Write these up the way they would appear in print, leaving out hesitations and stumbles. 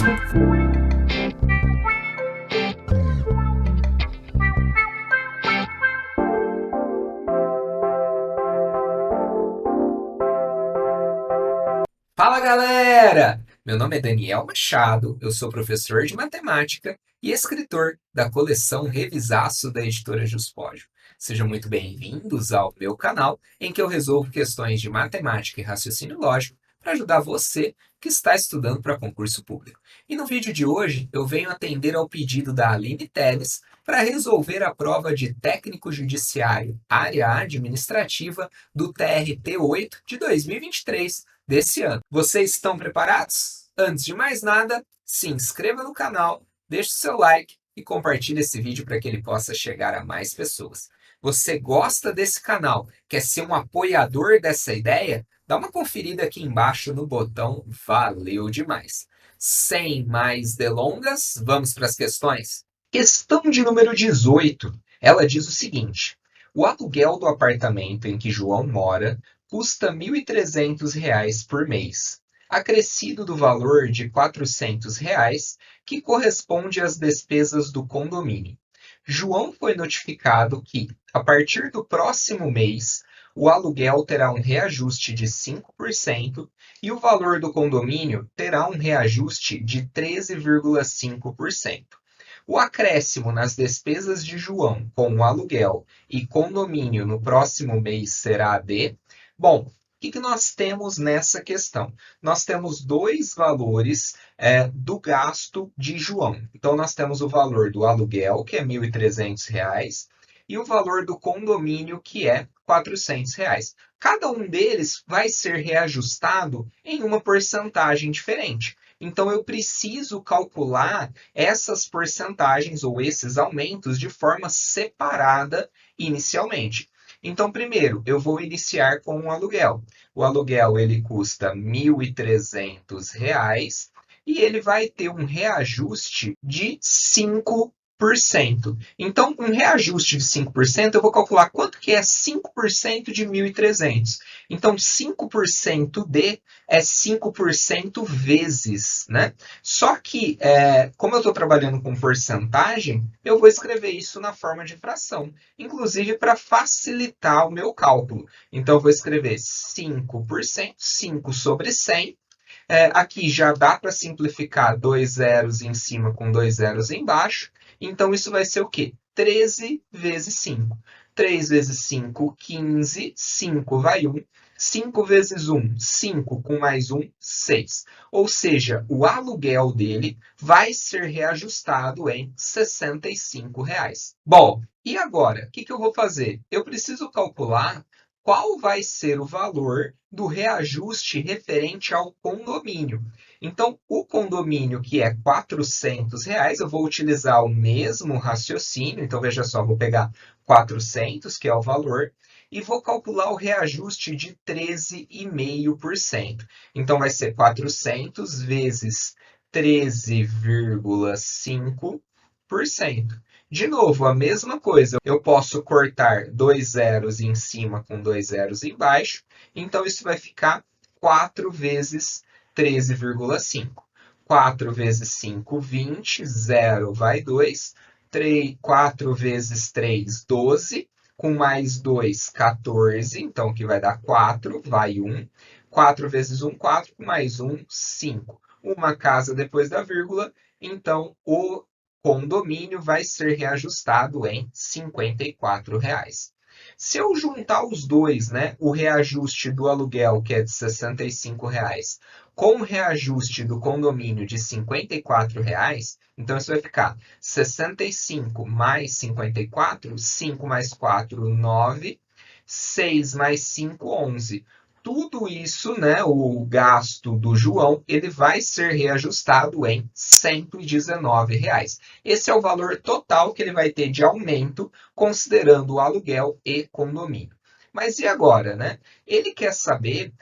Fala galera! Meu nome é Daniel Machado, eu sou professor de matemática e escritor da coleção Revisaço da editora Juspódio. Sejam muito bem-vindos ao meu canal, em que eu resolvo questões de matemática e raciocínio lógico para ajudar você que está estudando para concurso público. E no vídeo de hoje eu venho atender ao pedido da Aline Teles para resolver a prova de técnico judiciário área administrativa do TRT 8 de 2023 desse ano. Vocês estão preparados? Antes de mais nada, se inscreva no canal, deixe o seu like e compartilhe esse vídeo para que ele possa chegar a mais pessoas. Você gosta desse canal? Quer ser um apoiador dessa ideia? Dá uma conferida aqui embaixo no botão Valeu demais! Sem mais delongas, vamos para as questões? Questão de número 18. Ela diz o seguinte: o aluguel do apartamento em que João mora custa R$ 1.300 por mês, acrescido do valor de R$ 400, que corresponde às despesas do condomínio. João foi notificado que, a partir do próximo mês, o aluguel terá um reajuste de 5% e o valor do condomínio terá um reajuste de 13,5%. O acréscimo nas despesas de João com o aluguel e condomínio no próximo mês será de... Bom, o que nós temos nessa questão? Nós temos dois valores do gasto de João. Então, nós temos o valor do aluguel, que é R$ 1.300, e o valor do condomínio, que é R$ 400. Cada um deles vai ser reajustado em uma porcentagem diferente. Então, eu preciso calcular essas porcentagens ou esses aumentos de forma separada inicialmente. Então, primeiro, eu vou iniciar com um aluguel. O aluguel ele custa R$ 1.300 e ele vai ter um reajuste de 5%. Então, um reajuste de 5%, eu vou calcular quanto que é 5% de 1.300. Então, 5% de é 5% vezes, né? Só que, como eu estou trabalhando com porcentagem, eu vou escrever isso na forma de fração, inclusive para facilitar o meu cálculo. Então, eu vou escrever 5%, 5 sobre 100. Aqui já dá para simplificar dois zeros em cima com dois zeros embaixo. Então, isso vai ser o quê? 13 vezes 5. 3 vezes 5, 15. 5 vai 1. 5 vezes 1, 5 com mais 1, 6. Ou seja, o aluguel dele vai ser reajustado em R$ 65. Bom, e agora? O que eu vou fazer? Eu preciso calcular qual vai ser o valor do reajuste referente ao condomínio. Então, o condomínio, que é R$ 400, eu vou utilizar o mesmo raciocínio. Então, veja só, vou pegar 400, que é o valor, e vou calcular o reajuste de 13,5%. Então, vai ser 400 vezes 13,5%. De novo, a mesma coisa. Eu posso cortar dois zeros em cima com dois zeros embaixo. Então, isso vai ficar 4 vezes 13,5. 4 vezes 5, 20. 0 vai 2. 4 vezes 3, 12. Com mais 2, 14. Então, que vai dar 4, vai 1. 4 vezes 1, 4. Com mais 1, 5. Uma casa depois da vírgula. Então, o condomínio vai ser reajustado em R$ 54. Se eu juntar os dois, né, o reajuste do aluguel, que é de R$ 65, com o reajuste do condomínio de R$ 54, então isso vai ficar 65 mais 54, 5 mais 4, 9, 6 mais 5, 11. Tudo isso, né, o gasto do João, ele vai ser reajustado em R$ 119. Esse é o valor total que ele vai ter de aumento, considerando o aluguel e condomínio. Mas e agora, né? Ele quer saber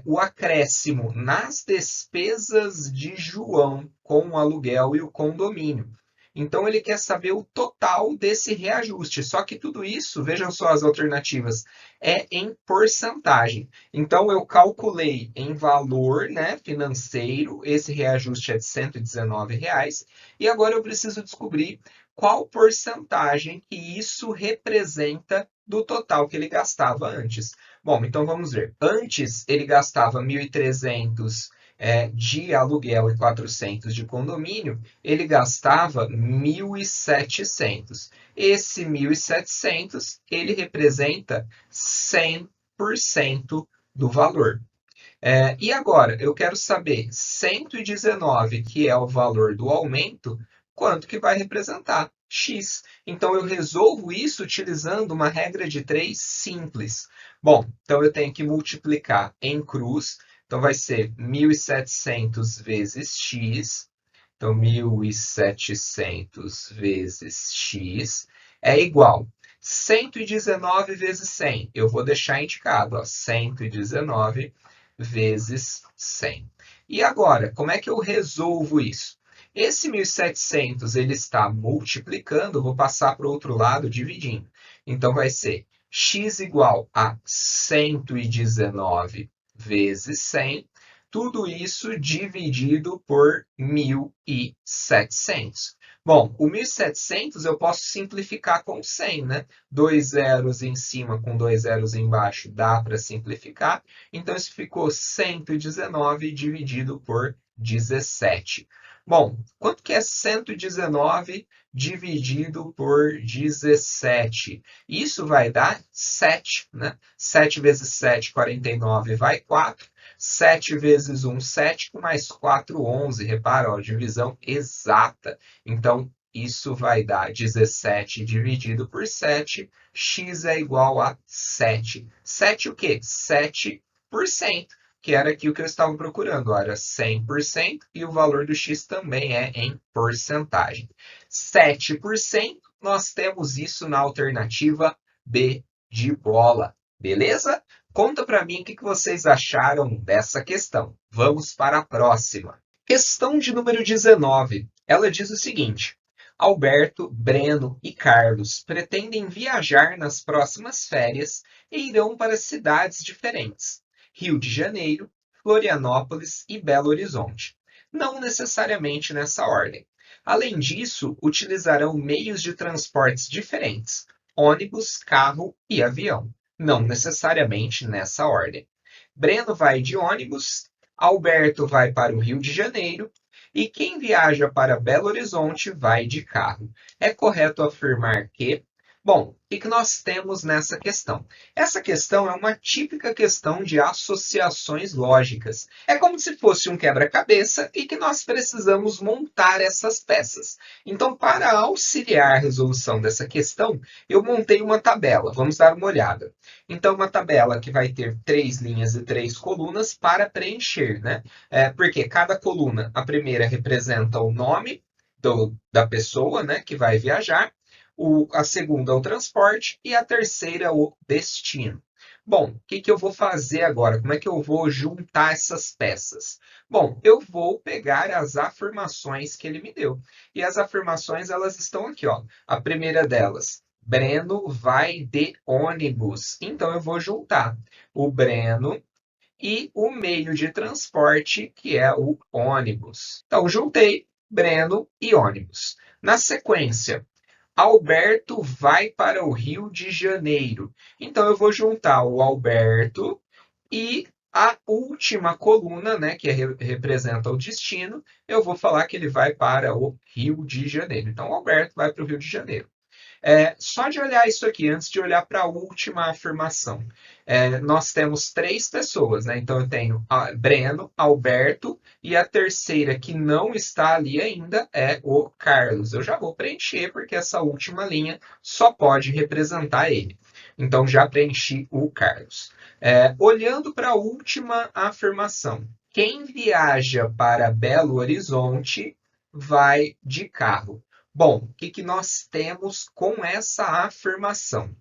o acréscimo nas despesas de João com o aluguel e o condomínio. Então, ele quer saber o total desse reajuste. Só que tudo isso, vejam só as alternativas, é em porcentagem. Então, eu calculei em valor, né, financeiro, esse reajuste é de R$ 119, e agora eu preciso descobrir qual porcentagem que isso representa do total que ele gastava antes. Bom, então vamos ver. Antes ele gastava 1.300 de aluguel e 400 de condomínio, ele gastava 1.700. Esse 1.700 ele representa 100% do valor. E agora, eu quero saber 119, que é o valor do aumento, quanto que vai representar? X. Então, eu resolvo isso utilizando uma regra de 3 simples. Bom, então eu tenho que multiplicar em cruz. Então, vai ser 1.700 vezes x. Então, 1.700 vezes x é igual 119 vezes 100. Eu vou deixar indicado, ó, 119 vezes 100. E agora, como é que eu resolvo isso? Esse 1.700 ele está multiplicando, vou passar para o outro lado dividindo. Então, vai ser x igual a 119 vezes 100, tudo isso dividido por 1.700. Bom, o 1.700 eu posso simplificar com 100, né? Dois zeros em cima com dois zeros embaixo dá para simplificar. Então, isso ficou 119 dividido por 17. Bom, quanto que é 119 dividido por 17? Isso vai dar 7, né? 7 vezes 7, 49, vai 4. 7 vezes 1, 7, mais 4, 11. Repara, ó, divisão exata. Então, isso vai dar 17 dividido por 7. X é igual a 7. 7 o quê? 7%, que era aqui o que eu estava procurando. Ó, era 100% e o valor do X também é em porcentagem. 7%, nós temos isso na alternativa B de bola. Beleza? Conta para mim o que vocês acharam dessa questão. Vamos para a próxima. Questão de número 19. Ela diz o seguinte: Alberto, Breno e Carlos pretendem viajar nas próximas férias e irão para cidades diferentes: Rio de Janeiro, Florianópolis e Belo Horizonte. Não necessariamente nessa ordem. Além disso, utilizarão meios de transportes diferentes: ônibus, carro e avião. Não necessariamente nessa ordem. Breno vai de ônibus, Alberto vai para o Rio de Janeiro e quem viaja para Belo Horizonte vai de carro. É correto afirmar que. Bom, o que nós temos nessa questão? Essa questão é uma típica questão de associações lógicas. É como se fosse um quebra-cabeça e que nós precisamos montar essas peças. Então, para auxiliar a resolução dessa questão, eu montei uma tabela. Vamos dar uma olhada. Então, uma tabela que vai ter 3 linhas e 3 colunas para preencher, né? Porque cada coluna, a primeira representa o nome da pessoa, né, que vai viajar, a segunda o transporte e a terceira o destino. Bom, o que eu vou fazer agora? Como é que eu vou juntar essas peças? Bom, eu vou pegar as afirmações que ele me deu. E as afirmações, elas estão aqui, ó. A primeira delas, Breno vai de ônibus. Então, eu vou juntar o Breno e o meio de transporte, que é o ônibus. Então, juntei Breno e ônibus. Na sequência, Alberto vai para o Rio de Janeiro. Então, eu vou juntar o Alberto e a última coluna, né, que representa o destino, eu vou falar que ele vai para o Rio de Janeiro. Então, o Alberto vai para o Rio de Janeiro. Só de olhar isso aqui, antes de olhar para a última afirmação, nós temos 3 pessoas, né? Então eu tenho Breno, Alberto e a terceira que não está ali ainda é o Carlos. Eu já vou preencher porque essa última linha só pode representar ele. Então já preenchi o Carlos. Olhando para a última afirmação, quem viaja para Belo Horizonte vai de carro. Bom, o que nós temos com essa afirmação?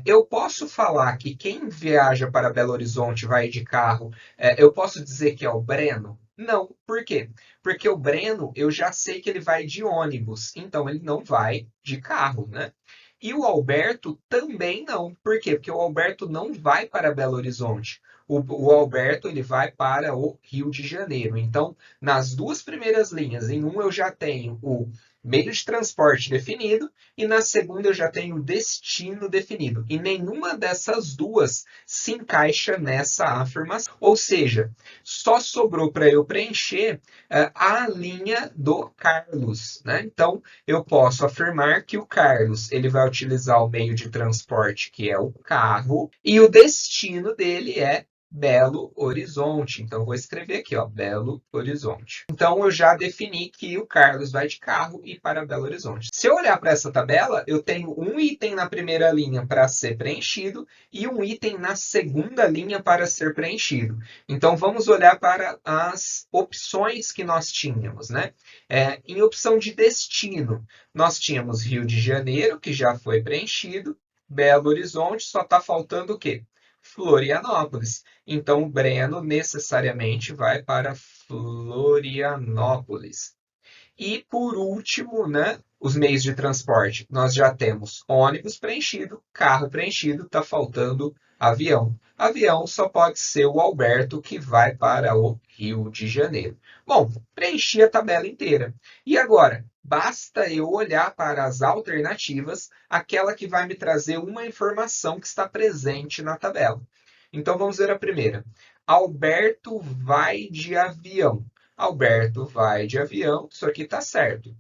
Eu posso falar que quem viaja para Belo Horizonte vai de carro, eu posso dizer que é o Breno? Não. Por quê? Porque o Breno, eu já sei que ele vai de ônibus, então ele não vai de carro, né? E o Alberto também não. Por quê? Porque o Alberto não vai para Belo Horizonte. O Alberto ele vai para o Rio de Janeiro. Então, nas duas primeiras linhas, em um eu já tenho o meio de transporte definido e na segunda eu já tenho o destino definido. E nenhuma dessas duas se encaixa nessa afirmação. Ou seja, só sobrou para eu preencher a linha do Carlos, né? Então, eu posso afirmar que o Carlos ele vai utilizar o meio de transporte que é o carro e o destino dele é Belo Horizonte. Então, vou escrever aqui, ó, Belo Horizonte. Então, eu já defini que o Carlos vai de carro e para Belo Horizonte. Se eu olhar para essa tabela, eu tenho um item na primeira linha para ser preenchido e um item na segunda linha para ser preenchido. Então, vamos olhar para as opções que nós tínhamos, né? Em opção de destino, nós tínhamos Rio de Janeiro, que já foi preenchido, Belo Horizonte, só está faltando o quê? Florianópolis. Então, o Breno necessariamente vai para Florianópolis. E, por último, né, os meios de transporte. Nós já temos ônibus preenchido, carro preenchido, está faltando avião. Avião só pode ser o Alberto que vai para o Rio de Janeiro. Bom, preenchi a tabela inteira. E agora, basta eu olhar para as alternativas, aquela que vai me trazer uma informação que está presente na tabela. Então vamos ver a primeira. Alberto vai de avião. Alberto vai de avião, isso aqui está certo.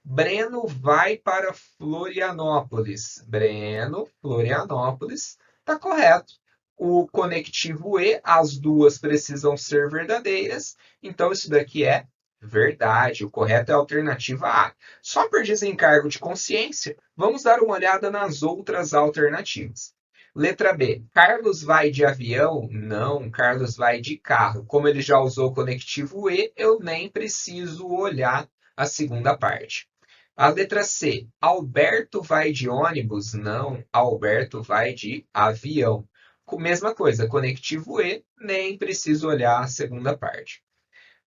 Breno vai para Florianópolis. Breno, Florianópolis, está correto. O conectivo E, as duas precisam ser verdadeiras, então isso daqui é verdade. O correto é a alternativa A. Só por desencargo de consciência, vamos dar uma olhada nas outras alternativas. Letra B. Carlos vai de avião? Não, Carlos vai de carro. Como ele já usou o conectivo E, eu nem preciso olhar a segunda parte. A letra C. Alberto vai de ônibus? Não, Alberto vai de avião. Mesma coisa, conectivo E, nem preciso olhar a segunda parte.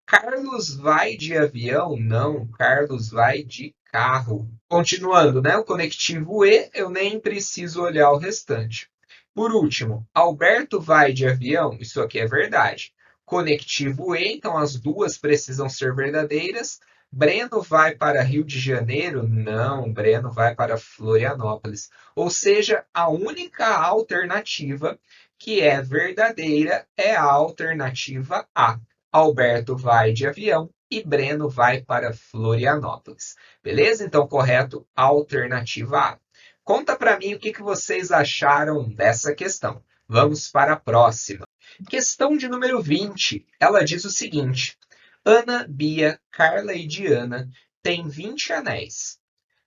Carlos vai de avião? Não, Carlos vai de carro. Continuando, né? O conectivo E, eu nem preciso olhar o restante. Por último, Alberto vai de avião? Isso aqui é verdade. Conectivo E, então as duas precisam ser verdadeiras. Breno vai para Rio de Janeiro? Não, Breno vai para Florianópolis. Ou seja, a única alternativa que é verdadeira é a alternativa A. Alberto vai de avião e Breno vai para Florianópolis. Beleza? Então, correto, alternativa A. Conta para mim o que vocês acharam dessa questão. Vamos para a próxima. Questão de número 20. Ela diz o seguinte: Ana, Bia, Carla e Diana têm 20 anéis.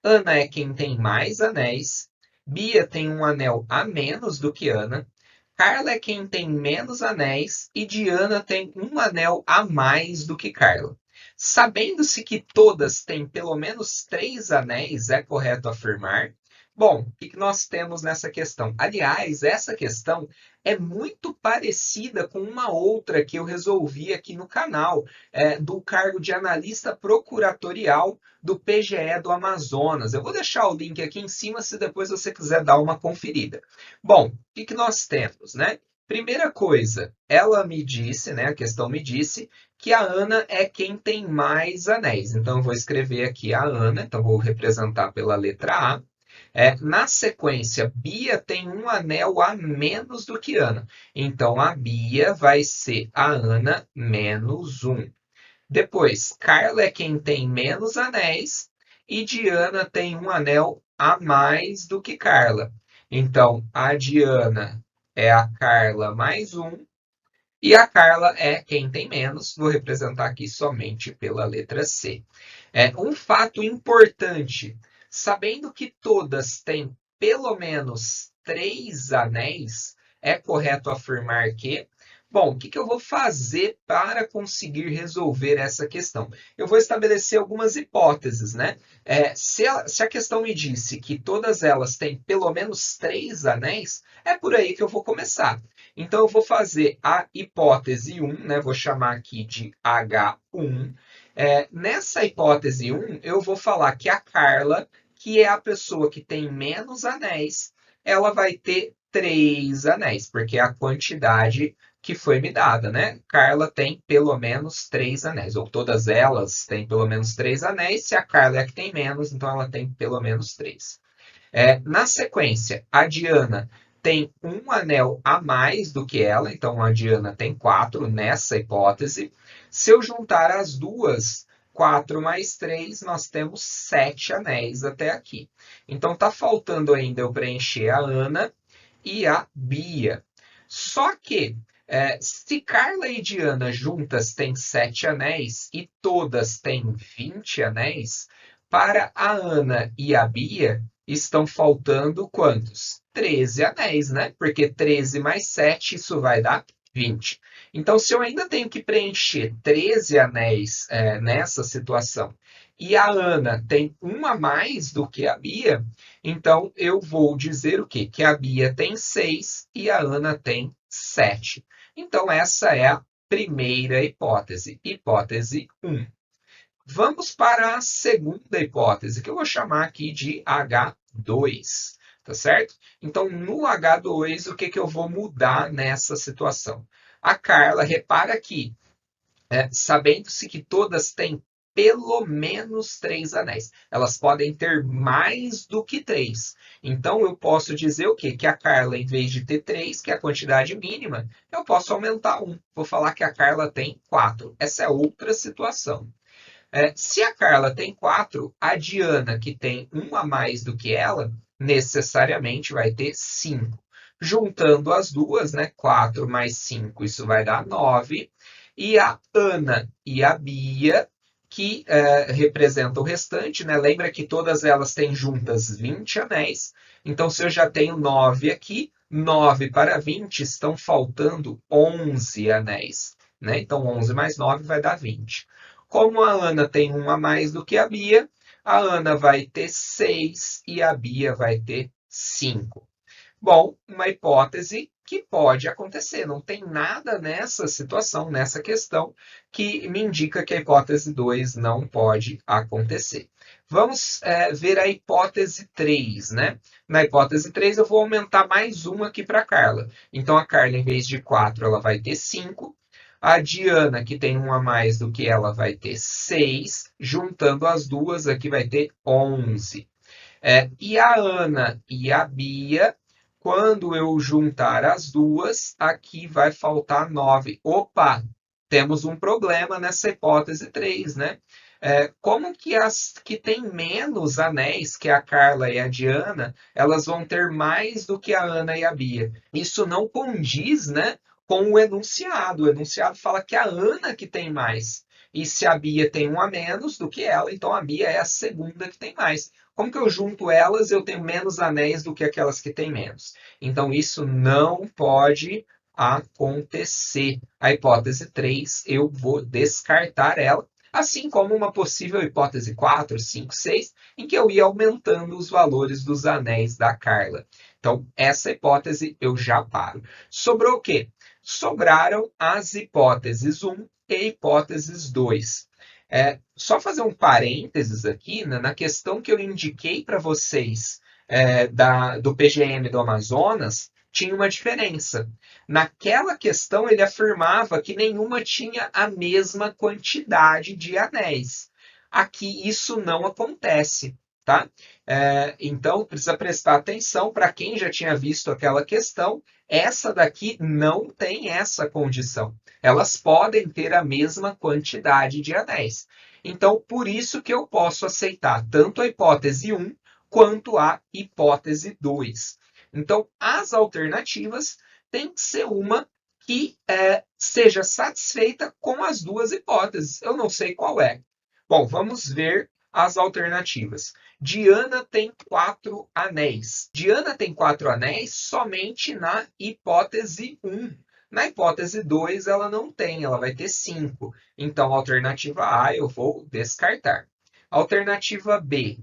Ana é quem tem mais anéis. Bia tem um anel a menos do que Ana. Carla é quem tem menos anéis e Diana tem um anel a mais do que Carla. Sabendo-se que todas têm pelo menos 3 anéis, é correto afirmar? Bom, o que nós temos nessa questão? Aliás, essa questão é muito parecida com uma outra que eu resolvi aqui no canal, do cargo de analista procuratorial do PGE do Amazonas. Eu vou deixar o link aqui em cima se depois você quiser dar uma conferida. Bom, o que nós temos, né? Primeira coisa, ela me disse, né? A questão me disse que a Ana é quem tem mais anéis. Então, eu vou escrever aqui a Ana, então vou representar pela letra A. Na sequência, Bia tem um anel a menos do que Ana. Então, a Bia vai ser a Ana menos um. Depois, Carla é quem tem menos anéis e Diana tem um anel a mais do que Carla. Então, a Diana é a Carla mais um e a Carla é quem tem menos. Vou representar aqui somente pela letra C. Um fato importante: sabendo que todas têm pelo menos 3 anéis, é correto afirmar que. Bom, o que eu vou fazer para conseguir resolver essa questão? Eu vou estabelecer algumas hipóteses, né? Se a questão me disse que todas elas têm pelo menos 3 anéis, é por aí que eu vou começar. Então, eu vou fazer a hipótese 1, né? Vou chamar aqui de H1. Nessa hipótese 1, eu vou falar que a Carla, que é a pessoa que tem menos anéis, ela vai ter 3 anéis, porque é a quantidade que foi me dada, né? Carla tem pelo menos 3 anéis, ou todas elas têm pelo menos 3 anéis. Se a Carla é a que tem menos, então ela tem pelo menos 3. Na sequência, a Diana tem um anel a mais do que ela, então a Diana tem 4 nessa hipótese. Se eu juntar as duas, 4 mais 3, nós temos 7 anéis até aqui. Então está faltando ainda eu preencher a Ana e a Bia. Só que, se Carla e Diana juntas têm 7 anéis e todas têm 20 anéis, para a Ana e a Bia estão faltando quantos? 13 anéis, né? Porque 13 mais 7, isso vai dar 20. Então, se eu ainda tenho que preencher 13 anéis nessa situação e a Ana tem um a mais do que a Bia, então eu vou dizer o quê? Que a Bia tem 6 e a Ana tem 7. Então, essa é a primeira hipótese, hipótese 1. Vamos para a segunda hipótese, que eu vou chamar aqui de H2, tá certo? Então, no H2, o que eu vou mudar nessa situação? A Carla, repara aqui, sabendo-se que todas têm pelo menos 3 anéis. Elas podem ter mais do que 3. Então, eu posso dizer o quê? Que a Carla, em vez de ter 3, que é a quantidade mínima, eu posso aumentar 1. Vou falar que a Carla tem 4. Essa é outra situação. Se a Carla tem 4, a Diana, que tem um a mais do que ela, necessariamente vai ter 5. Juntando as duas, né? 4 mais 5, isso vai dar 9. E a Ana e a Bia, que representam o restante, né? Lembra que todas elas têm juntas 20 anéis. Então, se eu já tenho 9 aqui, 9 para 20 estão faltando 11 anéis. Né? Então, 11 mais 9 vai dar 20. Como a Ana tem um a mais do que a Bia, a Ana vai ter 6 e a Bia vai ter 5. Bom, uma hipótese que pode acontecer. Não tem nada nessa situação, nessa questão, que me indica que a hipótese 2 não pode acontecer. Vamos ver a hipótese 3, né? Na hipótese 3, eu vou aumentar mais uma aqui para a Carla. Então, a Carla, em vez de 4, ela vai ter 5. A Diana, que tem um a mais do que ela, vai ter 6. Juntando as duas, aqui vai ter 11. E a Ana e a Bia, quando eu juntar as duas, aqui vai faltar 9. Opa, temos um problema nessa hipótese 3, né? Como que as que têm menos anéis, que a Carla e a Diana, elas vão ter mais do que a Ana e a Bia? Isso não condiz, né, com o enunciado. O enunciado fala que a Ana que tem mais. E se a Bia tem um a menos do que ela, então a Bia é a segunda que tem mais. Como que eu junto elas, eu tenho menos anéis do que aquelas que têm menos. Então, isso não pode acontecer. A hipótese 3, eu vou descartar ela, assim como uma possível hipótese 4, 5, 6, em que eu ia aumentando os valores dos anéis da Carla. Então, essa hipótese eu já paro. Sobrou o quê? Sobraram as hipóteses 1 e hipóteses 2. Só fazer um parênteses aqui, né, na questão que eu indiquei para vocês do PGM do Amazonas, tinha uma diferença. Naquela questão, ele afirmava que nenhuma tinha a mesma quantidade de anéis. Aqui, isso não acontece. Tá? Então, precisa prestar atenção para quem já tinha visto aquela questão. Essa daqui não tem essa condição. Elas podem ter a mesma quantidade de anéis. Então, por isso que eu posso aceitar tanto a hipótese 1 quanto a hipótese 2. Então, as alternativas têm que ser uma que seja satisfeita com as duas hipóteses. Eu não sei qual é. Bom, vamos ver as alternativas. Diana tem 4 anéis. Diana tem 4 anéis somente na hipótese 1. Na hipótese 2, ela não tem, ela vai ter 5. Então, a alternativa A eu vou descartar. Alternativa B.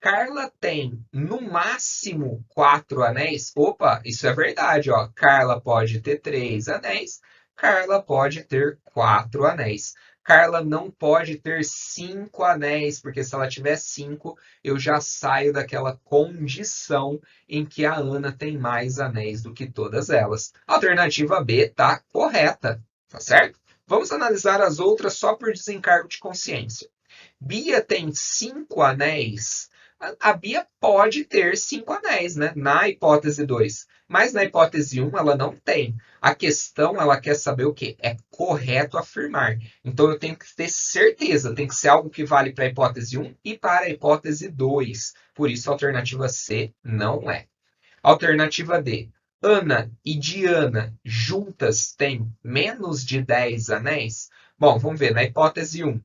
Carla tem no máximo 4 anéis? Opa, isso é verdade, ó. Carla pode ter 3 anéis, Carla pode ter 4 anéis. Carla não pode ter 5 anéis, porque se ela tiver 5, eu já saio daquela condição em que a Ana tem mais anéis do que todas elas. Alternativa B tá correta, tá certo? Vamos analisar as outras só por desencargo de consciência. Bia tem 5 anéis. A Bia pode ter 5 anéis, né? Na hipótese 2. Mas na hipótese 1, ela não tem. A questão, ela quer saber o quê? É correto afirmar. Então eu tenho que ter certeza, tem que ser algo que vale para a hipótese 1 e para a hipótese 2. Por isso a alternativa C não é. Alternativa D. Ana e Diana juntas têm menos de 10 anéis? Bom, vamos ver. Na hipótese 1.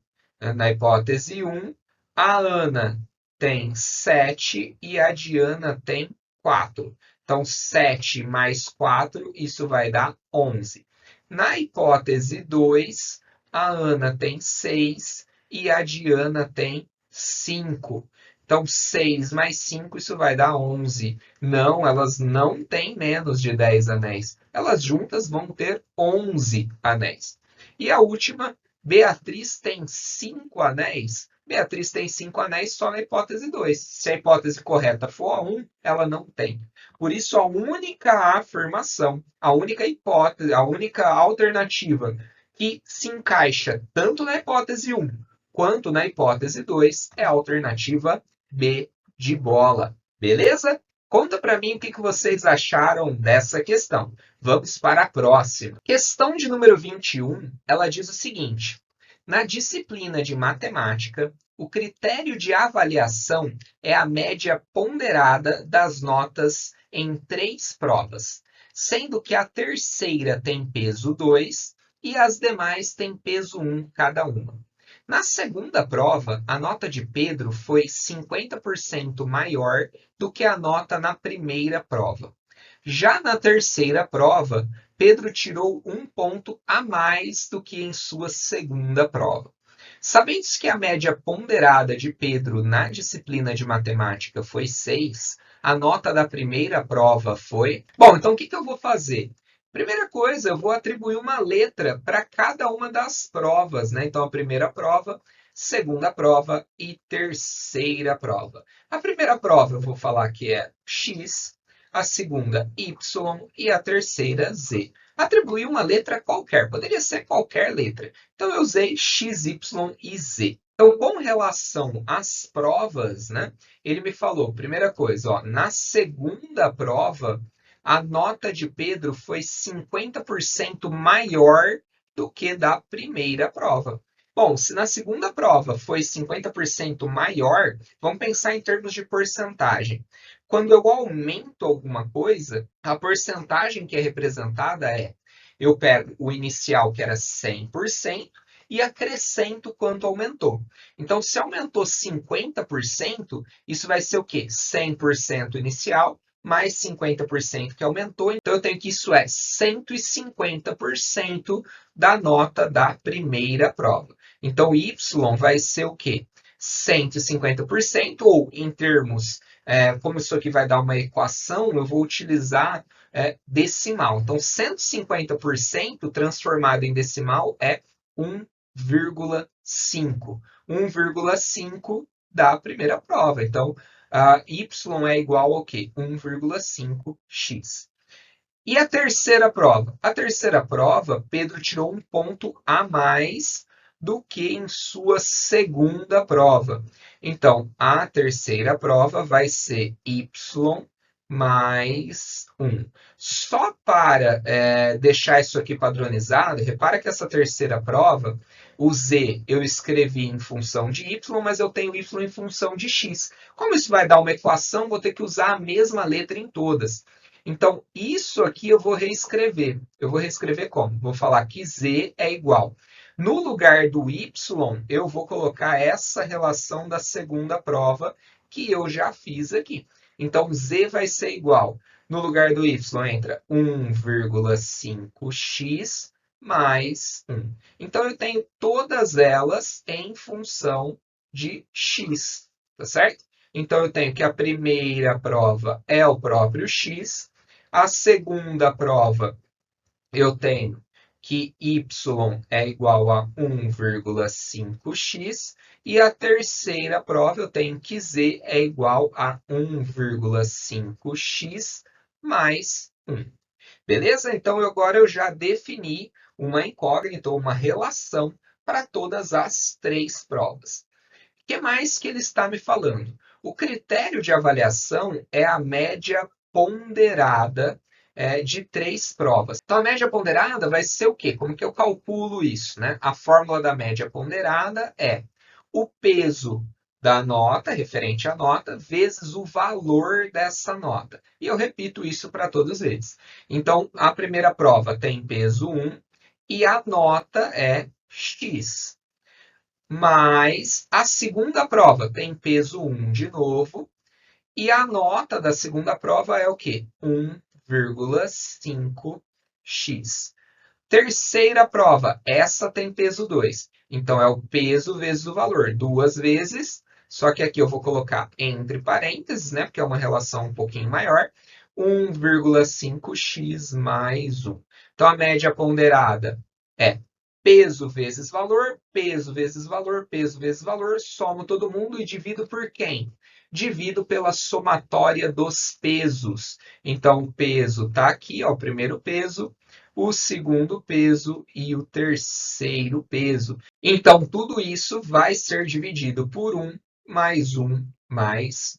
Na hipótese 1, a Ana tem 7 e a Diana tem 4. Então, 7 mais 4, isso vai dar 11. Na hipótese 2, a Ana tem 6 e a Diana tem 5. Então, 6 mais 5, isso vai dar 11. Não, elas não têm menos de 10 anéis. Elas juntas vão ter 11 anéis. E a última, Beatriz tem 5 anéis. Beatriz tem 5 anéis só na hipótese 2. Se a hipótese correta for a 1, ela não tem. Por isso, a única afirmação, a única hipótese, a única alternativa que se encaixa tanto na hipótese 1 quanto na hipótese 2 é a alternativa B de bola. Beleza? Conta para mim o que vocês acharam dessa questão. Vamos para a próxima. Questão de número 21, ela diz o seguinte: na disciplina de matemática, o critério de avaliação é a média ponderada das notas em 3 provas, sendo que a terceira tem peso 2 e as demais têm peso 1 cada uma. Na segunda prova, a nota de Pedro foi 50% maior do que a nota na primeira prova. Já na terceira prova, Pedro tirou 1 ponto a mais do que em sua segunda prova. Sabendo que a média ponderada de Pedro na disciplina de matemática foi 6, a nota da primeira prova foi... Bom, então o que eu vou fazer? Primeira coisa, eu vou atribuir uma letra para cada uma das provas, né? Então, a primeira prova, segunda prova e terceira prova. A primeira prova eu vou falar que é X, a segunda Y e a terceira Z. Atribuir uma letra qualquer, poderia ser qualquer letra. Então, eu usei X, Y e Z. Então, com relação às provas, né? Ele me falou, primeira coisa, ó, na segunda prova, a nota de Pedro foi 50% maior do que da primeira prova. Bom, se na segunda prova foi 50% maior, vamos pensar em termos de porcentagem. Quando eu aumento alguma coisa, a porcentagem que é representada é: eu pego o inicial, que era 100%, e acrescento quanto aumentou. Então, se aumentou 50%, isso vai ser o quê? 100% inicial mais 50% que aumentou. Então, eu tenho que isso é 150% da nota da primeira prova. Então, y vai ser o quê? 150%, ou em termos, como isso aqui vai dar uma equação, eu vou utilizar decimal. Então, 150% transformado em decimal é 1,5. 1,5 da primeira prova. Então, y é igual ao quê? 1,5x. E a terceira prova? A terceira prova, Pedro tirou 1 ponto a mais do que em sua segunda prova. Então, a terceira prova vai ser y mais 1. Só para deixar isso aqui padronizado, repara que essa terceira prova, o z eu escrevi em função de y, mas eu tenho y em função de x. Como isso vai dar uma equação, vou ter que usar a mesma letra em todas. Então, isso aqui eu vou reescrever. Eu vou reescrever como? Vou falar que z é igual. No lugar do y, eu vou colocar essa relação da segunda prova que eu já fiz aqui. Então, z vai ser igual. No lugar do y entra 1,5x mais 1. Então, eu tenho todas elas em função de x, tá certo? Então, eu tenho que a primeira prova é o próprio x, a segunda prova eu tenho que y é igual a 1,5x, e a terceira prova eu tenho que z é igual a 1,5x mais 1. Beleza? Então, agora eu já defini uma incógnita ou uma relação para todas as três provas. O que mais que ele está me falando? O critério de avaliação é a média ponderada de três provas. Então, a média ponderada vai ser o quê? Como que eu calculo isso, né? A fórmula da média ponderada é o peso da nota, referente à nota, vezes o valor dessa nota. E eu repito isso para todos eles. Então, a primeira prova tem peso 1 e a nota é x. Mas a segunda prova tem peso 1 de novo, e a nota da segunda prova é o quê? 1,5x. Terceira prova, essa tem peso 2. Então, é o peso vezes o valor, duas vezes, só que aqui eu vou colocar entre parênteses, né? Porque é uma relação um pouquinho maior, 1,5x mais 1. Então, a média ponderada é peso vezes valor, peso vezes valor, peso vezes valor, somo todo mundo e divido por quem? Divido pela somatória dos pesos. Então, o peso está aqui, ó, o primeiro peso, o segundo peso e o terceiro peso. Então, tudo isso vai ser dividido por 1 mais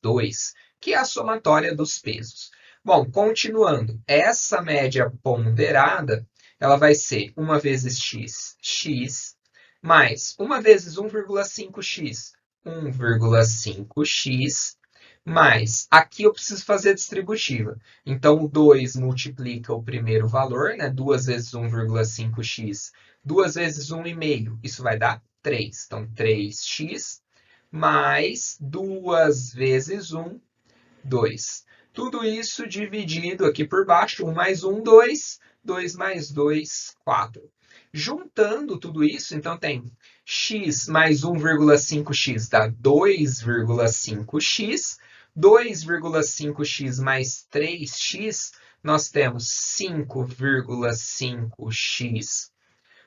2, que é a somatória dos pesos. Bom, continuando, essa média ponderada, ela vai ser 1 vezes x, x, mais 1 vezes 1,5x, 1,5x, mais, aqui eu preciso fazer a distributiva. Então, o 2 multiplica o primeiro valor, né? 2 vezes 1,5x, 2 vezes 1,5, isso vai dar 3. Então, 3x, mais 2 vezes 1, 2. Tudo isso dividido aqui por baixo, 1 mais 1, 2. 2 mais 2, 4. Juntando tudo isso, então tem x mais 1,5x dá 2,5x. 2,5x mais 3x, nós temos 5,5x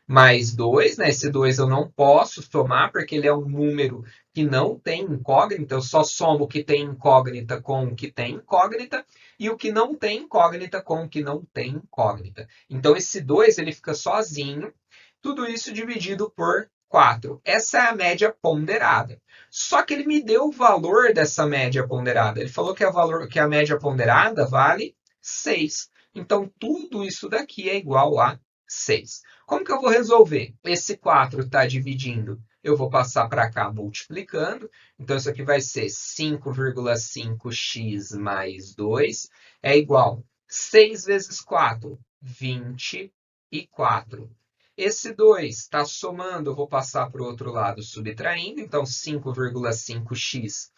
mais 2, né? Esse 2 eu não posso somar, porque ele é um número que não tem incógnita, eu só somo o que tem incógnita com o que tem incógnita, e o que não tem incógnita com o que não tem incógnita. Então, esse 2 ele fica sozinho, tudo isso dividido por 4. Essa é a média ponderada. Só que ele me deu o valor dessa média ponderada. Ele falou que a média ponderada vale 6. Então, tudo isso daqui é igual a 6. Como que eu vou resolver? Esse 4 está dividindo, eu vou passar para cá multiplicando. Então, isso aqui vai ser 5,5x mais 2 é igual a 6 vezes 4, 24. Esse 2 está somando, eu vou passar para o outro lado subtraindo. Então, 5,5x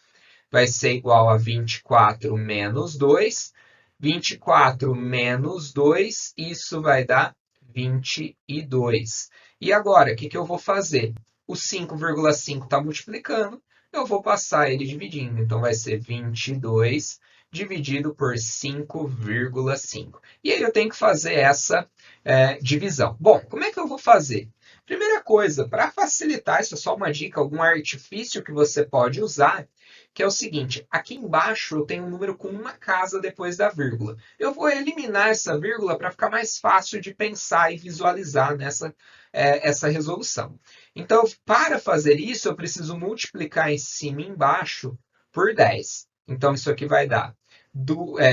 vai ser igual a 24 menos 2. 24 menos 2, isso vai dar 22. E agora, o que eu vou fazer? O 5,5 está multiplicando, eu vou passar ele dividindo. Então, vai ser 22 dividido por 5,5. E aí eu tenho que fazer essa divisão. Bom, como é que eu vou fazer? Primeira coisa, para facilitar, isso é só uma dica, algum artifício que você pode usar, que é o seguinte, aqui embaixo eu tenho um número com uma casa depois da vírgula. Eu vou eliminar essa vírgula para ficar mais fácil de pensar e visualizar essa resolução. Então, para fazer isso, eu preciso multiplicar em cima e embaixo por 10. Então, isso aqui vai dar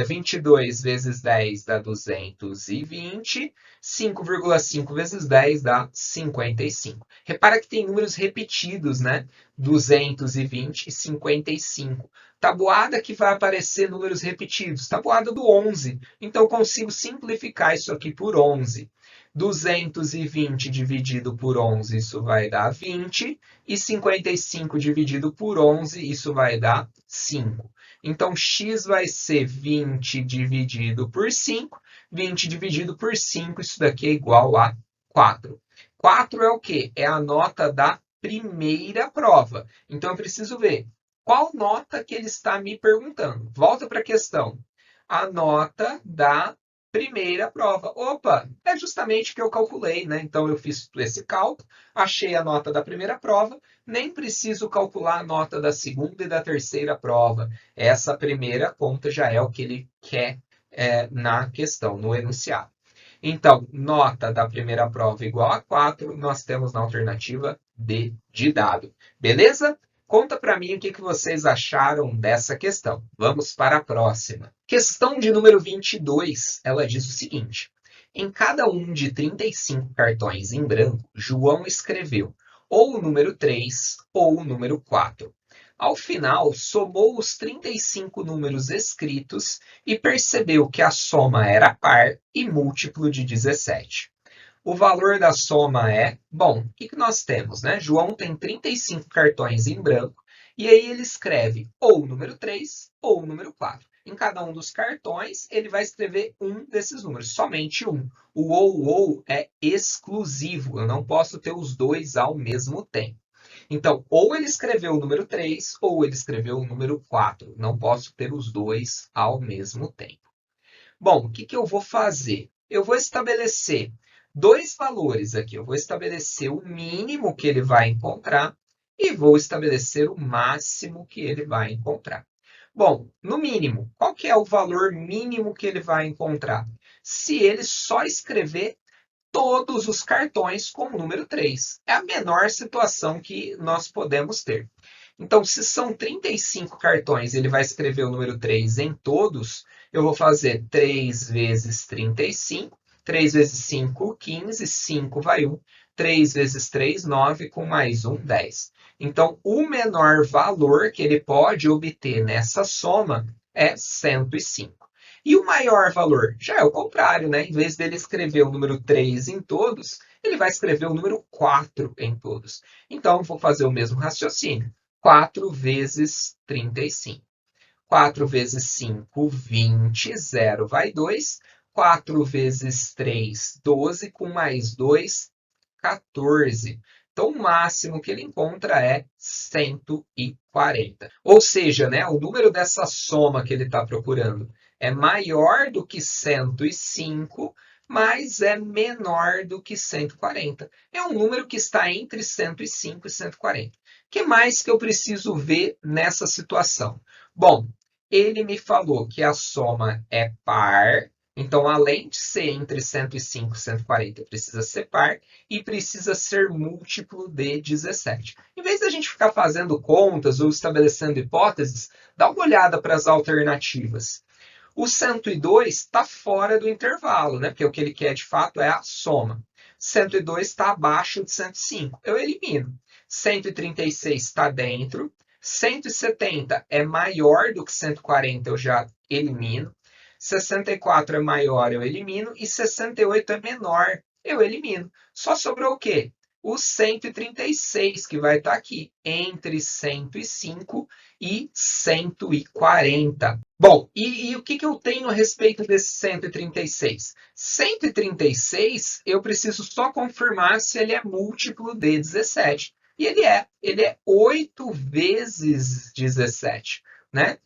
22 vezes 10 dá 220. 5,5 vezes 10 dá 55. Repara que tem números repetidos, né? 220 e 55. Tabuada que vai aparecer números repetidos. Tabuada do 11. Então, eu consigo simplificar isso aqui por 11. 220 dividido por 11, isso vai dar 20. E 55 dividido por 11, isso vai dar 5. Então, x vai ser 20 dividido por 5. 20 dividido por 5, isso daqui é igual a 4. 4 é o quê? É a nota da primeira prova. Então, eu preciso ver Qual nota que ele está me perguntando? Volta para a questão. A nota da primeira prova. Opa, é justamente o que eu calculei, né? Então eu fiz esse cálculo, achei a nota da primeira prova, nem preciso calcular a nota da segunda e da terceira prova. Essa primeira conta já é o que ele quer na questão, no enunciado. Então, nota da primeira prova igual a 4, nós temos na alternativa D de dado. Beleza? Conta para mim o que vocês acharam dessa questão. Vamos para a próxima. Questão de número 22. Ela diz o seguinte: em cada um de 35 cartões em branco, João escreveu ou o número 3 ou o número 4. Ao final, somou os 35 números escritos e percebeu que a soma era par e múltiplo de 17. O valor da soma é... Bom, o que nós temos, né? João tem 35 cartões em branco e aí ele escreve ou o número 3 ou o número 4. Em cada um dos cartões, ele vai escrever um desses números, somente um. O ou é exclusivo, eu não posso ter os dois ao mesmo tempo. Então, ou ele escreveu o número 3 ou ele escreveu o número 4. Não posso ter os dois ao mesmo tempo. Bom, o que eu vou fazer? Eu vou estabelecer dois valores aqui. Eu vou estabelecer o mínimo que ele vai encontrar e vou estabelecer o máximo que ele vai encontrar. Bom, no mínimo, qual que é o valor mínimo que ele vai encontrar? Se ele só escrever todos os cartões com o número 3. É a menor situação que nós podemos ter. Então, se são 35 cartões, ele vai escrever o número 3 em todos, eu vou fazer 3 vezes 35, 3 vezes 5, 15, 5 vai 1, 3 vezes 3, 9, com mais 1, 10. Então, o menor valor que ele pode obter nessa soma é 105. E o maior valor? Já é o contrário, né? Em vez dele escrever o número 3 em todos, ele vai escrever o número 4 em todos. Então, vou fazer o mesmo raciocínio. 4 vezes 35. 4 vezes 5, 20. 0 vai 2. 4 vezes 3, 12. Com mais 2, 14. Então, o máximo que ele encontra é 140. Ou seja, né, o número dessa soma que ele está procurando é maior do que 105, mas é menor do que 140. É um número que está entre 105 e 140. O que mais que eu preciso ver nessa situação? Bom, ele me falou que a soma é par, então, além de ser entre 105 e 140, precisa ser par e precisa ser múltiplo de 17. Em vez da gente ficar fazendo contas ou estabelecendo hipóteses, dá uma olhada para as alternativas. O 102 está fora do intervalo, né? Porque o que ele quer de fato é a soma. 102 está abaixo de 105. Eu elimino. 136 está dentro. 170 é maior do que 140, eu já elimino. 64 é maior, eu elimino. E 68 é menor, eu elimino. Só sobrou o quê? O 136, que vai estar aqui, entre 105 e 140. Bom, e o que eu tenho a respeito desse 136? 136, eu preciso só confirmar se ele é múltiplo de 17. E ele é 8 vezes 17, né?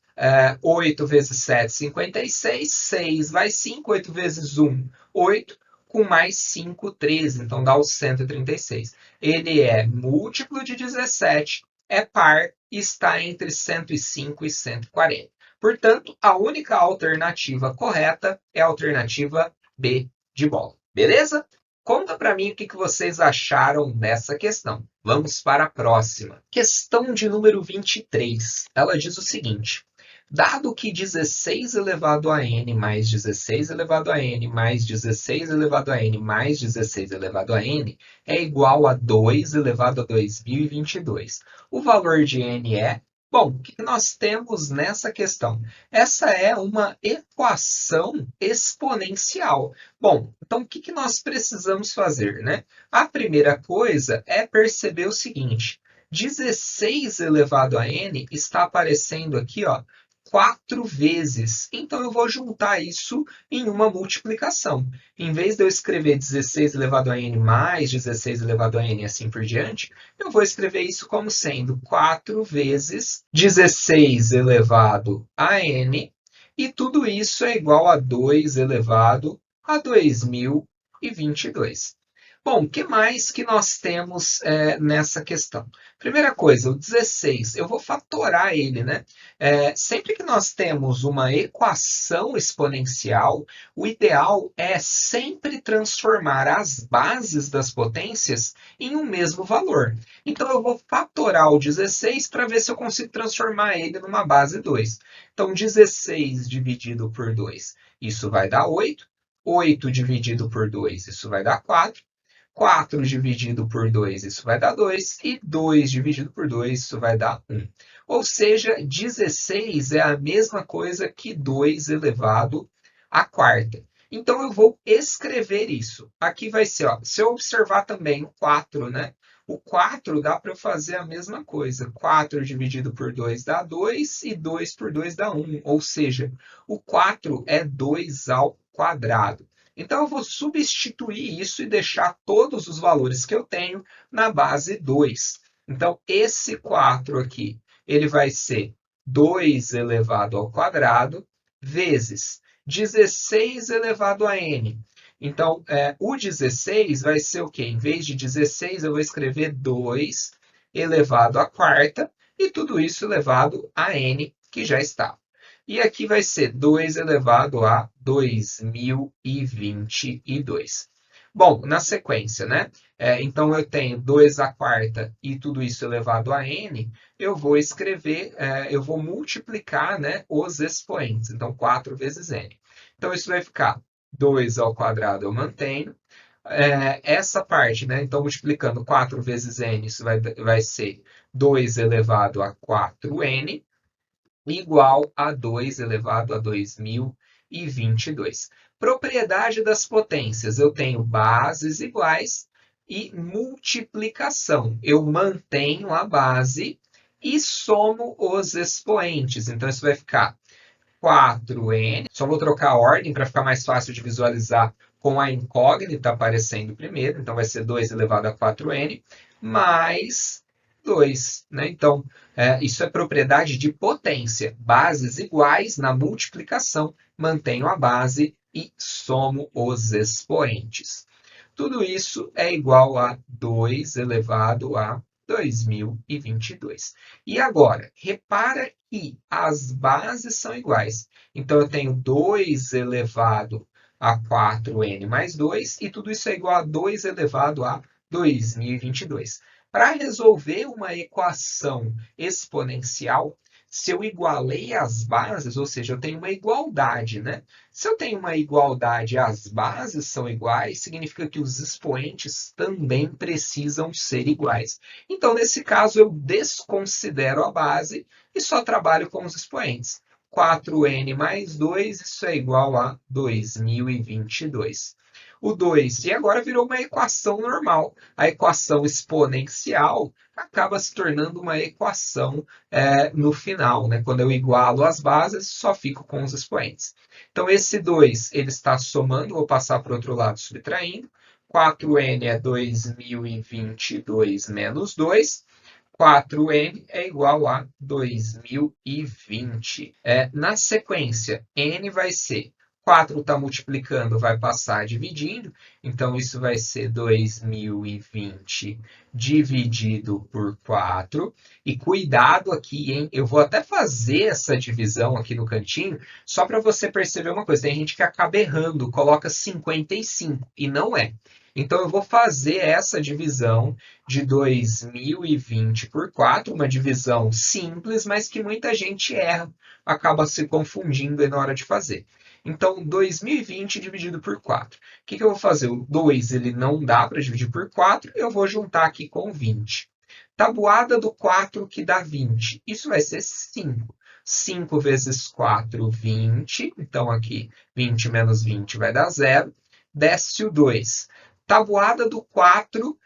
8 vezes 7, 56, 6 vai 5, 8 vezes 1, 8, com mais 5, 13, então dá os 136. Ele é múltiplo de 17, é par e está entre 105 e 140. Portanto, a única alternativa correta é a alternativa B de bola. Beleza? Conta para mim o que vocês acharam dessa questão. Vamos para a próxima. Questão de número 23. Ela diz o seguinte: dado que 16 elevado a n mais 16 elevado a n mais 16 elevado a n mais 16 elevado a n é igual a 2 elevado a 2022. O valor de n é... Bom, o que nós temos nessa questão? Essa é uma equação exponencial. Bom, então o que nós precisamos fazer, né? A primeira coisa é perceber o seguinte: 16 elevado a n está aparecendo aqui, ó, 4 vezes. Então, eu vou juntar isso em uma multiplicação. Em vez de eu escrever 16 elevado a n mais 16 elevado a n e assim por diante, eu vou escrever isso como sendo 4 vezes 16 elevado a n, e tudo isso é igual a 2 elevado a 2022. Bom, o que mais que nós temos nessa questão? Primeira coisa, o 16, eu vou fatorar ele, né? Sempre que nós temos uma equação exponencial, o ideal é sempre transformar as bases das potências em um mesmo valor. Então, eu vou fatorar o 16 para ver se eu consigo transformar ele numa base 2. Então, 16 dividido por 2, isso vai dar 8. 8 dividido por 2, isso vai dar 4. 4 dividido por 2, isso vai dar 2. E 2 dividido por 2, isso vai dar 1. Ou seja, 16 é a mesma coisa que 2 elevado à quarta. Então, eu vou escrever isso. Aqui vai ser, ó, se eu observar também o 4, né? O 4 dá para eu fazer a mesma coisa. 4 dividido por 2 dá 2 e 2 por 2 dá 1. Ou seja, o 4 é 2 ao quadrado. Então, eu vou substituir isso e deixar todos os valores que eu tenho na base 2. Então, esse 4 aqui, ele vai ser 2 elevado ao quadrado vezes 16 elevado a n. Então, o 16 vai ser o quê? Em vez de 16, eu vou escrever 2 elevado à quarta, e tudo isso elevado a n, que já está. E aqui vai ser 2 elevado a 2022. Bom, na sequência, né? Então, eu tenho 2 à quarta e tudo isso elevado a n. Eu vou escrever, eu vou multiplicar, né, os expoentes. Então, 4 vezes n. Então, isso vai ficar 2 ao quadrado, eu mantenho. Essa parte, né? Então, multiplicando 4 vezes n, isso vai ser 2 elevado a 4n, igual a 2 elevado a 2022. Propriedade das potências. Eu tenho bases iguais e multiplicação. Eu mantenho a base e somo os expoentes. Então, isso vai ficar 4n. Só vou trocar a ordem para ficar mais fácil de visualizar com a incógnita aparecendo primeiro. Então, vai ser 2 elevado a 4n mais 2. Né? Então, isso é propriedade de potência. Bases iguais na multiplicação, mantenho a base e somo os expoentes. Tudo isso é igual a 2 elevado a 2022. E agora, repara que as bases são iguais. Então, eu tenho 2 elevado a 4n mais 2, e tudo isso é igual a 2 elevado a 2022. Para resolver uma equação exponencial, se eu igualei as bases, ou seja, eu tenho uma igualdade, né? Se eu tenho uma igualdade e as bases são iguais, significa que os expoentes também precisam ser iguais. Então, nesse caso, eu desconsidero a base e só trabalho com os expoentes. 4n mais 2, isso é igual a 2022. O 2, e agora virou uma equação normal. A equação exponencial acaba se tornando uma equação no final, né? Quando eu igualo as bases, só fico com os expoentes. Então, esse 2 ele está somando, vou passar para o outro lado subtraindo. 4n é 2022 menos 2. 4n é igual a 2020. Na sequência, n vai ser 4 está multiplicando, vai passar dividindo. Então, isso vai ser 2020 dividido por 4. E cuidado aqui, hein? Eu vou até fazer essa divisão aqui no cantinho, só para você perceber uma coisa. Tem gente que acaba errando, coloca 55, e não é. Então, eu vou fazer essa divisão de 2020 por 4, uma divisão simples, mas que muita gente erra, acaba se confundindo aí na hora de fazer. Então, 2020 dividido por 4. O que eu vou fazer? O 2 ele não dá para dividir por 4, eu vou juntar aqui com 20. Tabuada do 4 que dá 20. Isso vai ser 5. 5 vezes 4, 20. Então, aqui, 20 menos 20 vai dar 0. Desce o 2. Tabuada do 4,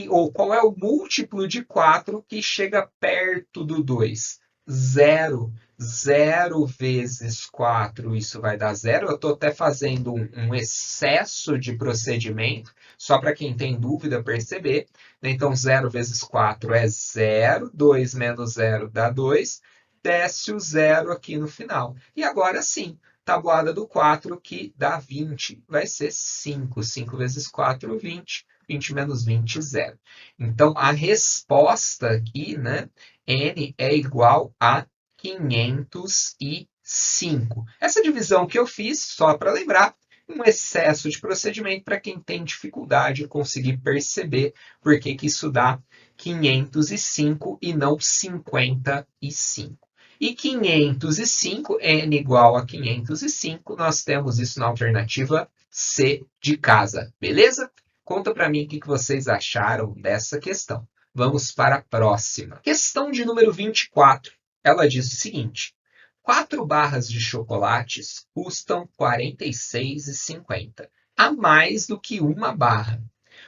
ou qual é o múltiplo de 4 que chega perto do 2? zero. Zero vezes 4, isso vai dar zero. Eu estou até fazendo um excesso de procedimento, só para quem tem dúvida perceber. Então, zero vezes 4 é zero. 2 menos zero dá 2. Desce o zero aqui no final. E agora sim, tabuada do 4, que dá 20. Vai ser 5. 5 vezes 4, 20. 20 menos 20, zero. Então, a resposta aqui, né? N é igual a 505. Essa divisão que eu fiz, só para lembrar, um excesso de procedimento para quem tem dificuldade em conseguir perceber por que isso dá 505 e não 55. E 505, N igual a 505, nós temos isso na alternativa C de casa, beleza? Conta para mim o que vocês acharam dessa questão. Vamos para a próxima. Questão de número 24. Ela diz o seguinte: 4 barras de chocolates custam R$ 46,50, a mais do que uma barra.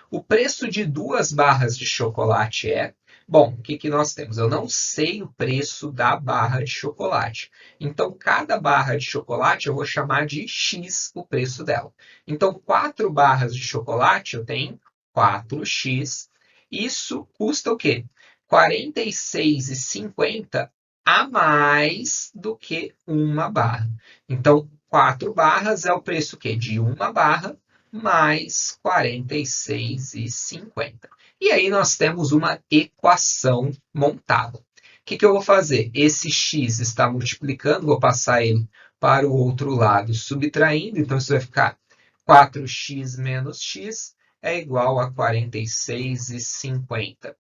O preço de 2 barras de chocolate é... Bom, o que nós temos? Eu não sei o preço da barra de chocolate. Então, cada barra de chocolate eu vou chamar de X o preço dela. Então, 4 barras de chocolate eu tenho 4x. Isso custa o quê? R$ 46,50 a mais do que uma barra. Então, 4 barras é o preço quê? De uma barra mais 46,50. E aí nós temos uma equação montada. O que eu vou fazer? Esse x está multiplicando, vou passar ele para o outro lado, subtraindo, então isso vai ficar 4x menos x é igual a 46,50.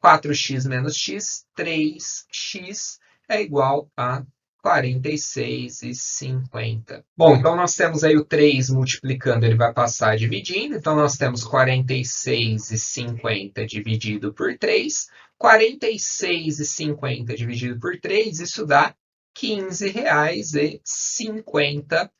4x menos x, 3x é igual a 46,50. Bom, então nós temos aí o 3 multiplicando, ele vai passar dividindo. Então nós temos 46,50 dividido por 3. 46,50 dividido por 3, isso dá R$ 15,50.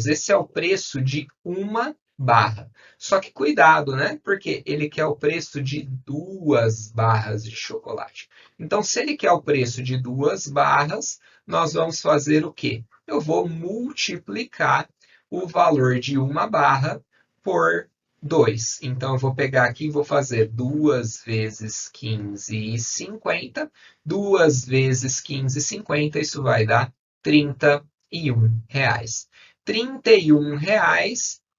Esse é o preço de uma barra. Só que cuidado, né? Porque ele quer o preço de 2 barras de chocolate. Então, se ele quer o preço de 2 barras, nós vamos fazer o quê? Eu vou multiplicar o valor de uma barra por 2. Então, eu vou pegar aqui e vou fazer 2 vezes 15,50. 2 vezes 15,50, isso vai dar R$ 31. R$ 31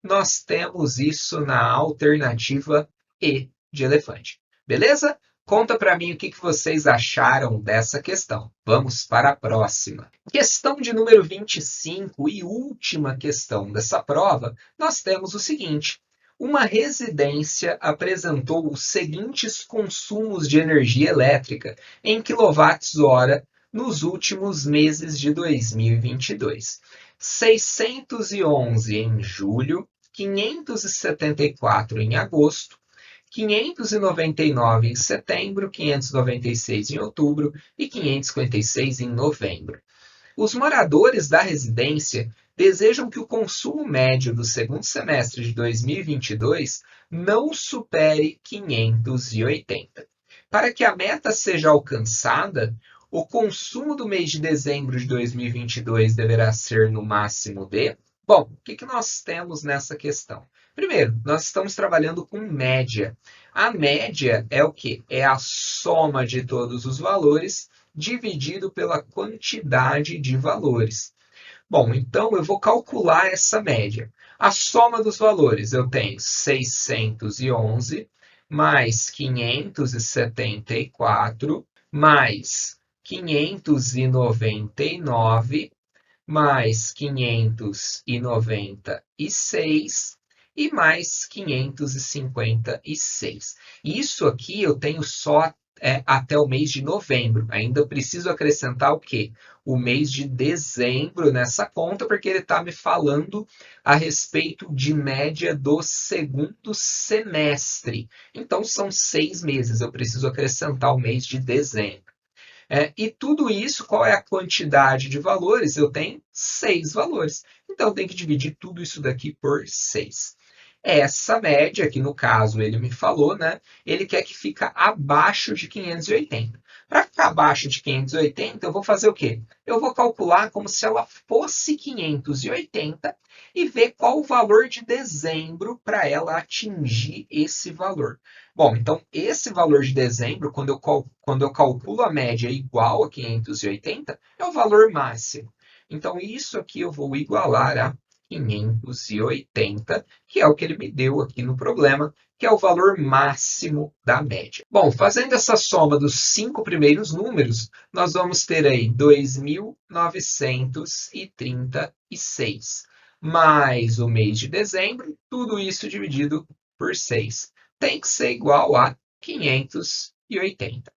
nós temos isso na alternativa E de elefante. Beleza? Conta para mim o que vocês acharam dessa questão. Vamos para a próxima. Questão de número 25 e última questão dessa prova, nós temos o seguinte: uma residência apresentou os seguintes consumos de energia elétrica em quilowatts-hora nos últimos meses de 2022. 611 em julho, 574 em agosto, 599 em setembro, 596 em outubro e 556 em novembro. Os moradores da residência desejam que o consumo médio do segundo semestre de 2022 não supere 580. Para que a meta seja alcançada, o consumo do mês de dezembro de 2022 deverá ser no máximo de... Bom, o que nós temos nessa questão? Primeiro, nós estamos trabalhando com média. A média é o quê? É a soma de todos os valores dividido pela quantidade de valores. Bom, então eu vou calcular essa média. A soma dos valores, eu tenho 611 mais 574 mais 599 mais 596 e mais 556. Isso aqui eu tenho só até o mês de novembro. Ainda preciso acrescentar o quê? O mês de dezembro nessa conta, porque ele está me falando a respeito de média do segundo semestre. Então, são 6 meses. Eu preciso acrescentar o mês de dezembro. E tudo isso, qual é a quantidade de valores? Eu tenho 6 valores. Então, eu tenho que dividir tudo isso daqui por 6. Essa média, que no caso ele me falou, né? Ele quer que fique abaixo de 580. Para ficar abaixo de 580, eu vou fazer o quê? Eu vou calcular como se ela fosse 580 e ver qual o valor de dezembro para ela atingir esse valor. Bom, então esse valor de dezembro, quando eu calculo a média igual a 580, é o valor máximo. Então isso aqui eu vou igualar a 580, que é o que ele me deu aqui no problema, que é o valor máximo da média. Bom, fazendo essa soma dos 5 primeiros números, nós vamos ter aí 2.936 mais o mês de dezembro, tudo isso dividido por 6. Tem que ser igual a 580.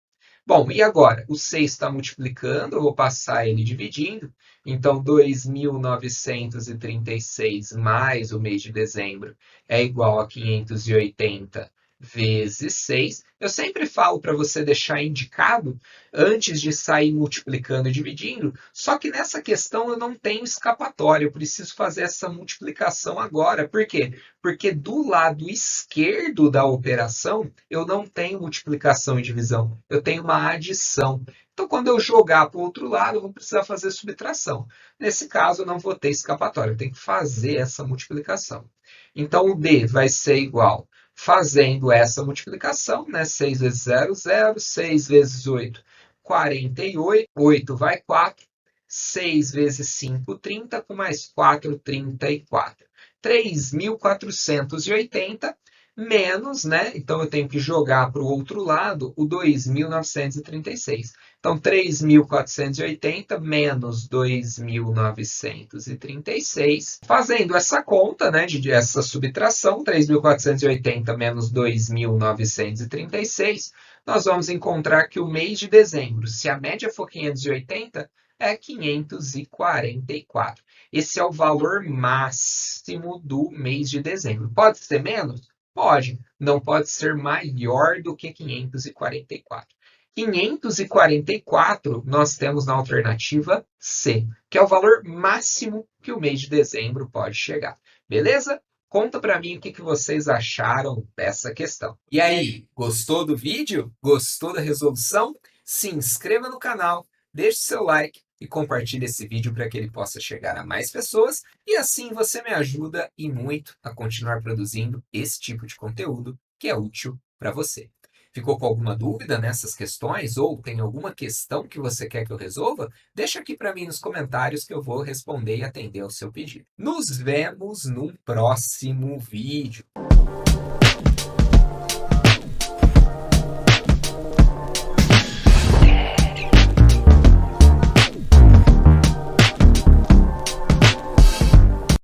Bom, e agora? O 6 está multiplicando, eu vou passar ele dividindo. Então, 2.936 mais o mês de dezembro é igual a 580 vezes 6. Eu sempre falo para você deixar indicado antes de sair multiplicando e dividindo, só que nessa questão eu não tenho escapatória, eu preciso fazer essa multiplicação agora. Por quê? Porque do lado esquerdo da operação eu não tenho multiplicação e divisão, eu tenho uma adição. Então, quando eu jogar para o outro lado, eu vou precisar fazer subtração. Nesse caso, eu não vou ter escapatória, eu tenho que fazer essa multiplicação. Então, o D vai ser igual, fazendo essa multiplicação, né? 6 vezes 0, 0. 6 vezes 8, 48. 8 vai 4. 6 vezes 5, 30. Com mais 4, 34. 3.480 menos, né? Então eu tenho que jogar para o outro lado o 2.936. Então 3.480 menos 2.936. Fazendo essa conta, né, de essa subtração, 3.480 menos 2.936, nós vamos encontrar que o mês de dezembro, se a média for 580, é 544. Esse é o valor máximo do mês de dezembro. Pode ser menos? Pode. Não pode ser maior do que 544. 544 nós temos na alternativa C, que é o valor máximo que o mês de dezembro pode chegar. Beleza? Conta para mim o que vocês acharam dessa questão. E aí, gostou do vídeo? Gostou da resolução? Se inscreva no canal, deixe seu like e compartilhe esse vídeo para que ele possa chegar a mais pessoas e assim você me ajuda e muito a continuar produzindo esse tipo de conteúdo que é útil para você. Ficou com alguma dúvida nessas questões ou tem alguma questão que você quer que eu resolva? Deixa aqui para mim nos comentários que eu vou responder e atender ao seu pedido. Nos vemos num próximo vídeo.